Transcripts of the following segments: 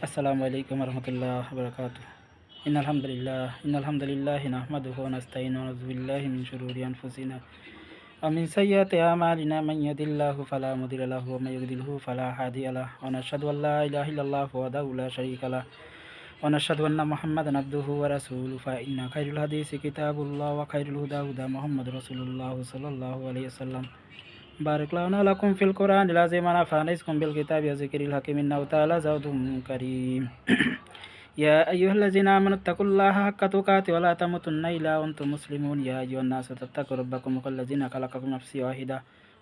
আসসালামু আলাইকুম রহমতুল্লাহ বরকাতুহ। ইন্নাল হামদুলিল্লাহ নাহমাদুহু ওয়া নাস্তাঈনুহু ওয়া নাউযু বিল্লাহি মিন শুরুরি আনফুসিনা ওয়া মিন সাইয়্যাতি আমালিনা মান ইয়াহদিল্লাহু ফালা মুদিল্লা লাহু ওয়া মান ইউদ্লিলহু ফালা হাদিয়া লাহু ওয়া নাশহাদু আল্লা ইলাহা ইল্লাল্লাহু ওয়াহদাহু লা শারীকা লাহু ওয়া নাশহাদু আন্না মুহাম্মাদান আবদুহু ওয়া রাসূলুহু ফা ইন্না খায়রাল হাদিসি কিতাবুল্লাহ ওয়া খায়রুল হুদা হুদা মুহাম্মাদুর রাসূলুল্লাহ সাল্লাল্লাহু আলাইহি ওয়াসাল্লাম। বারাক লানা লাকুম ফিল কুরআনিল আযীম ওয়া নাফা'নাকুম বিল কিতাবি ওয়া যিকরিল হাকীম ইন্নাহু তাআলা জাওদুন কারীম। ইয়া আইয়ুহাল্লাযীনা আমানুত্তাকুল্লাহা হাক্কা তুকাতিহি ওয়া লা তামুতুন্না ইল্লা ওয়া আনতুম মুসলিমুন। ইয়া আইয়ুহান নাসু ইত্তাকু রাব্বাকুম আল্লাযী খালাকাকুম মিন নাফসিন ওয়াহিদা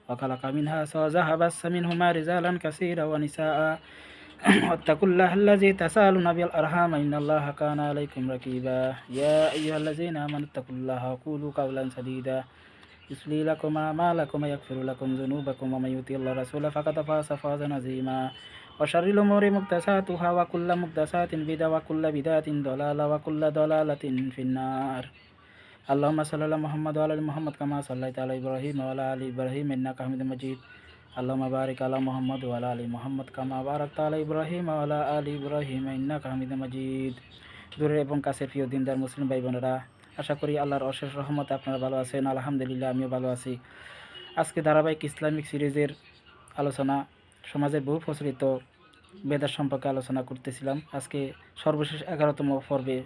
ওয়া খালাকা মিনহা যাওজাহা ওয়া বাসসা মিনহুমা রিজালান কাসীরান ওয়া নিসাআ ওয়াত্তাকুল্লাহা আল্লাযী তাসাআলুনা বিল আরহাম ইন্নাল্লাহা কানা আলাইকুম রাকীবা। ইয়া আইয়ুহাল্লাযীনা আমানুত্তাকুল্লাহা ওয়া কুলু কাওলান সাদীদা يصلح لكم أعمالكم ويغفر لكم ذنوبكم ومن يطع الله ورسوله فقد فاز فوزا عظيما. وشر الأمور محدثاتها وكل محدثات بدعة وكل بدعة ضلالة وكل ضلالة في النار. اللهم صل على محمد وعلى آل محمد كما صليت على إبراهيم وعلى آل إبراهيم إنك حميد مجيد. اللهم بارك على محمد وعلى آل محمد كما باركت على إبراهيم وعلى آل إبراهيم إنك حميد مجيد. দূরের এবং কাছের প্রিয় দিনদার মুসলিম ভাই বোনেরা, আশা করি আল্লাহর অশেষ রহমতে আপনারা ভালো আছেন। আলহামদুলিল্লাহ, আমিও ভালো আছি। আজকে ধারাবাহিক ইসলামিক সিরিজের আলোচনা, সমাজের বহু প্রচলিত বেদাত সম্পর্কে আলোচনা করতেছিলাম। আজকে সর্বশেষ 11তম পর্বে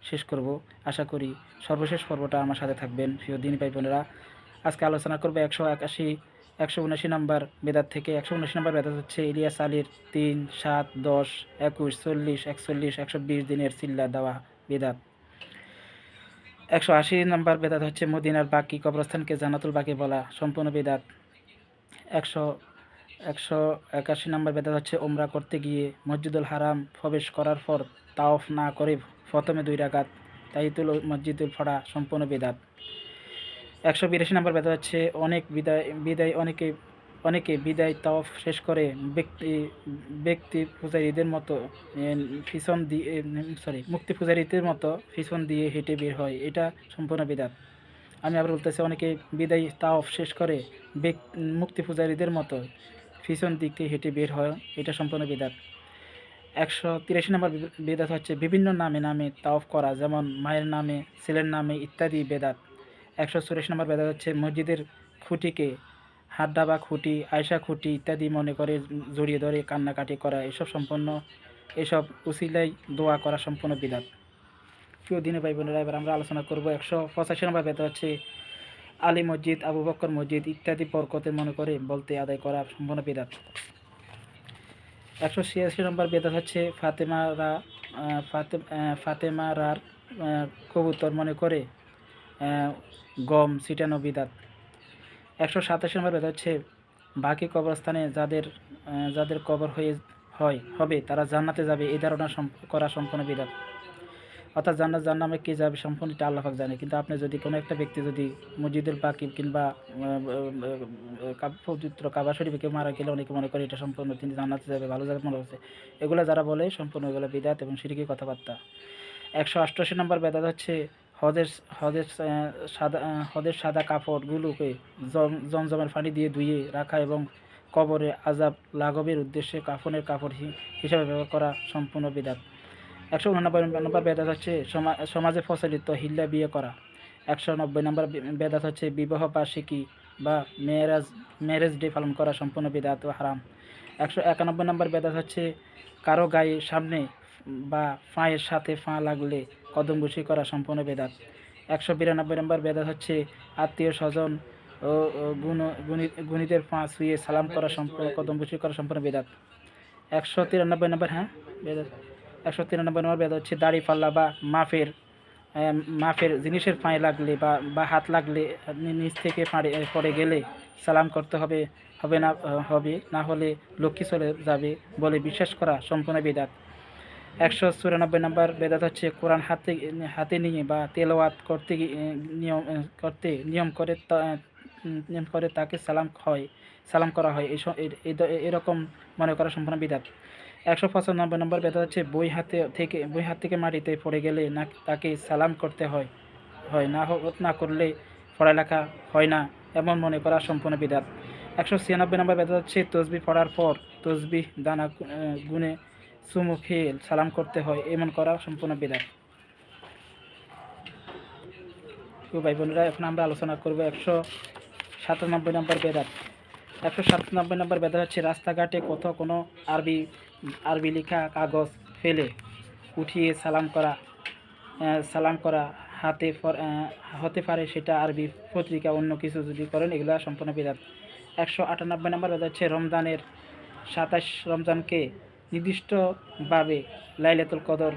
শেষ করব। আশা করি সর্বশেষ পর্বটা আমার সাথে থাকবেন প্রিয় দিনী ভাই বোনেরা। আজকে আলোচনা করব 179 নম্বর বেদাত থেকে। 179 নম্বর বেদাত হচ্ছে ইলিয়াস আলীর 3, 7, 10, 21, 40, 41, 120 দিনের চিল্লা দেওয়া বেদাত। 180 নম্বর বেদাত হচ্ছে মদিনার বাকি কবরস্থানকে জান্নাতুল বাকি বলা, সম্পূর্ণ বেদাত। 181 নম্বর বেদাত হচ্ছে উমরা করতে গিয়ে মসজিদুল হারাম প্রবেশ করার পর তাওয়াফ না করে প্রথমে 2 রাকাত তাহিয়াতুল মসজিদুল পড়া, সম্পূর্ণ বেদাত। 182 নম্বর বেদাত হচ্ছে অনেকে বিদায় তাওয়াফ শেষ করে ব্যক্তি পূজারীদের মতো পিছন দিয়ে মুক্তি পূজারীদের মতো পিছন দিয়ে হেঁটে বের হয়, এটা সম্পূর্ণ বিদাত। আমি আবার বলতেছি, অনেকে বিদায় তাওয়াফ শেষ করে মুক্তি পূজারীদের মতো পিছন দিক দিয়ে হেঁটে বের হয়, এটা সম্পূর্ণ বিদাত। 183 নম্বর বেদাত হচ্ছে বিভিন্ন নামে তাওয়াফ করা, যেমন মায়ের নামে, ছেলের নামে ইত্যাদি বেদাত। 184 নম্বর বেদাত হচ্ছে মসজিদের খুঁটিকে হাড্ডা বা খুঁটি, আয়সা খুঁটি ইত্যাদি মনে করে জড়িয়ে ধরে কান্নাকাটি করা, এসব উসিলাই দোয়া করা, সম্পূর্ণ বিদাত। প্রিয় দিনে ভাই বোনেরা, এবার আমরা আলোচনা করব 185 নম্বর বেদাত হচ্ছে আলী মসজিদ, আবু বকর মসজিদ ইত্যাদি বরকতের মনে করে বলতে আদায় করা, সম্পূর্ণ বিদাত। 186 নম্বর বেদাত হচ্ছে ফাতেমারার কবুতর মনে করে গম ছিটানো বিদাত। 187 নম্বর বেদাত হচ্ছে বাকি কবরস্থানে যাদের কবর হবে তারা জান্নাতে যাবে, এই ধারণা করা, সম্পূর্ণ বিদাত। অর্থাৎ জান্নামে কে যাবে সম্পূর্ণটা আল্লাহ পাক জানে, কিন্তু আপনি যদি কোনো একটা ব্যক্তি যদি মসজিদুল পাকি কিংবা পবিত্র কাবা শরীফে কেউ মারা গেলে অনেকে মনে করে এটা সম্পূর্ণ তিনি জান্নাতে যাবে, ভালো জায়গা মনে হচ্ছে, এগুলো যারা বলে সম্পূর্ণ এগুলো বিদাত এবং শিরকি কথাবার্তা। 188 নম্বর বেদাত হচ্ছে হদের সাদা কাপড়গুলোকে জমজমের পানি দিয়ে ধুয়ে রাখা এবং কবরে আযাব লাঘবের উদ্দেশ্যে কাফনের কাপড় হিসাবে ব্যবহার করা, সম্পূর্ণ বিদাত। 189 নম্বর বেদাত হচ্ছে সমাজে প্রচলিত হিল্লা বিয়ে করা। 190 নম্বর বেদাত হচ্ছে বিবাহ বার্ষিকী বা ম্যারেজ ডে পালন করা, সম্পূর্ণ বিদাত ও হারাম। 191 নম্বর বেদাত হচ্ছে কারো গায়ে সামনে বা পায়ের সাথে পা লাগলে কদম বসি করা, সম্পূর্ণ বেদাত। 192 নম্বর বেদাত হচ্ছে আত্মীয় স্বজন ও গুণীদের পা ছুঁয়ে সালাম করা, কদম বসি করা, সম্পূর্ণ বেদাত। 193 নম্বর বেদাত 193 নম্বর বেদাত হচ্ছে দাড়ি পাল্লা বা মাফের জিনিসের পায়ে লাগলে বা হাত লাগলে নিচ থেকে পড়ে গেলে সালাম করতে হবে না হলে লক্ষ্মী চলে যাবে বলে বিশ্বাস করা, সম্পূর্ণ বেদাত। 194 নম্বর বেদাত হচ্ছে কোরআন হাতে নিয়ে বা তেলাওয়াত করতে নিয়ম করে তাকে সালাম করা হয়, এরকম মনে করা, সম্পূর্ণ বিদাত। 195 নম্বর বেদাত হচ্ছে বই হাত থেকে মাটিতে পড়ে গেলে তাকে সালাম করতে হয়, না করলে পড়ালেখা হয় না, এমন মনে করা, সম্পূর্ণ বিদাত। 196 নম্বর বেদাত হচ্ছে তসবিহ পড়ার পর তসবিহ দানা গুনে চুমু খেয়ে সালাম করতে হয় এমন করা সম্পূর্ণ বিদাত। তো ভাই বোনেরা, এখন আমরা আলোচনা করব 197 নম্বর বেদাত। 197 নম্বর বেদাত হচ্ছে রাস্তাঘাটে কোথাও কোনো আরবি লেখা কাগজ ফেলে উঠিয়ে সালাম করা হতে পারে সেটা আরবি পত্রিকা অন্য কিছু যদি করেন, এগুলো সম্পূর্ণ বিদাত। 198 নম্বর বেদাত হচ্ছে রমজানের 27 রমজানকে নির্দিষ্টভাবে লাইলাতুল কদর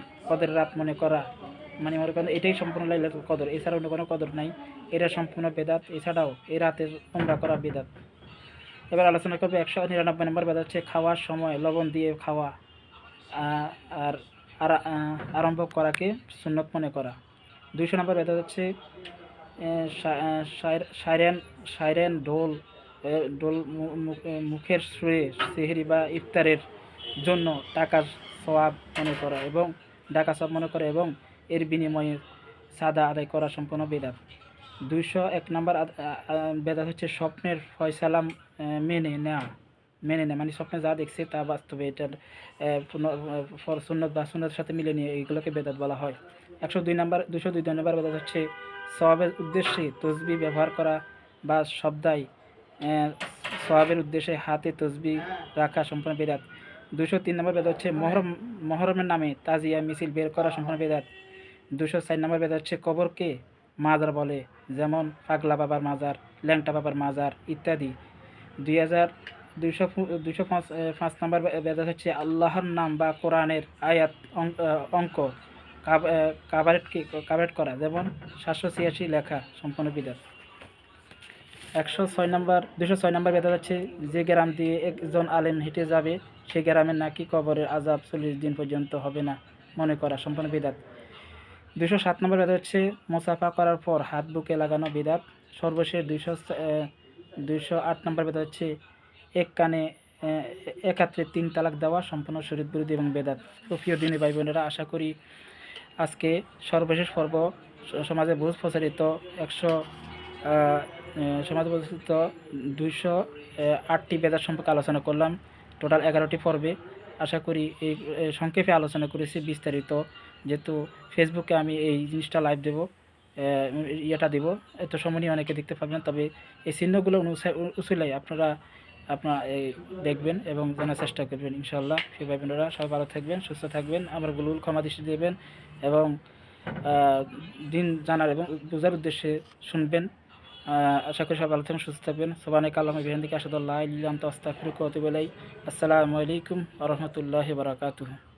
রাত মনে করেন এটাই সম্পূর্ণ লাইলাতুল কদর, এছাড়া অন্য কোনো কদর নাই, এটা সম্পূর্ণ বেদাত। এছাড়াও এই রাতের উমরা করা বেদাত। এবার আলোচনা করবে 199 নম্বর বেদাত হচ্ছে খাওয়ার সময় লবণ দিয়ে খাওয়া আর আরম্ভ করাকে সুন্নত মনে করা। 200 নম্বর বেদাত হচ্ছে সাইরেন ঢোল মুখের সুরে সেহরি বা ইফতারের জন্য টাকার সওয়াব মনে করা এবং এর বিনিময়ে সাদা আদায় করা সম্পূর্ণ বেদাত। 201 নম্বর বেদাত হচ্ছে স্বপ্নের ফয়সালা মেনে নেওয়া মানে স্বপ্নে যা দেখছে তা বাস্তবে এটার সুন্নত বা সুন্নতের সাথে মিলে নিয়ে এইগুলোকে বেদাত বলা হয়। 202 নম্বর বেদাত হচ্ছে সওয়াবের উদ্দেশ্যে তসবিহ ব্যবহার করা বা শব্দায় সওয়াবের উদ্দেশ্যে হাতে তসবিহ রাখা সম্পূর্ণ বেদাত। 203 নম্বর বেদাত হচ্ছে মহরমের নামে তাজিয়া মিছিল বের করা সম্পূর্ণ বেদাত। 204 নম্বর বেদাত হচ্ছে কবরকে মাজার বলে, যেমন পাগলা বাবার মাজার, ল্যাংটা বাবার মাজার ইত্যাদি। 205 নম্বর বেদাত হচ্ছে আল্লাহর নাম বা কোরআনের আয়াত অঙ্ক কাভারেট করা, যেমন 786 লেখা সম্পূর্ণ বিদাত। 206 নম্বর বেদাত হচ্ছে যে গ্রাম দিয়ে একজন আলেম হেঁটে যাবে সে গ্রামের নাকি কবরের আযাব 40 দিন পর্যন্ত হবে না মনে করা সম্পূর্ণ বিদাত। 207 নম্বর বেদাত হচ্ছে মুসাফা করার পর হাত বুকে লাগানো বিদাত। সর্বশেষ 208 নম্বর বেদাত হচ্ছে এক কানে একাত্রে 3 তালাক দেওয়া সম্পূর্ণ শরীয়ত বিরোধী এবং বেদাত। তো প্রিয় দিনী ভাই বোনেরা, আশা করি আজকে সর্বশেষ পর্ব সমাজে বহু প্রচারিত 208টি বেদাত সম্পর্কে আলোচনা করলাম টোটাল 11টি পর্বে। আশা করি এই সংক্ষেপে আলোচনা করেছি বিস্তারিত, যেহেতু ফেসবুকে আমি এই জিনিসটা লাইভ দেবো, দেব, এত সময় নিয়ে অনেকে দেখতে পাবেন, তবে এই চিহ্নগুলো উসিলাই আপনারা দেখবেন এবং জানার চেষ্টা করবেন ইনশাআল্লাহ। সেই ভাই বোনেরা সবাই ভালো থাকবেন, সুস্থ থাকবেন, আমার ভুল ক্ষমা দৃষ্টি দেবেন এবং দিন জানার এবং বোঝার উদ্দেশ্যে শুনবেন। আশা করি সবাই ভালো থাকবেন, সুস্থ থাকবেন। সুবহানাকা আল্লাহুম্মা বিহামদিকা আশহাদু আল্লা ইলাহা ইল্লা আনতা আস্তাগফিরুকা ওয়া আতুবু ইলাইক। আসসালামু আলাইকুম ওয়া রাহমাতুল্লাহি ওয়া বারাকাতুহু।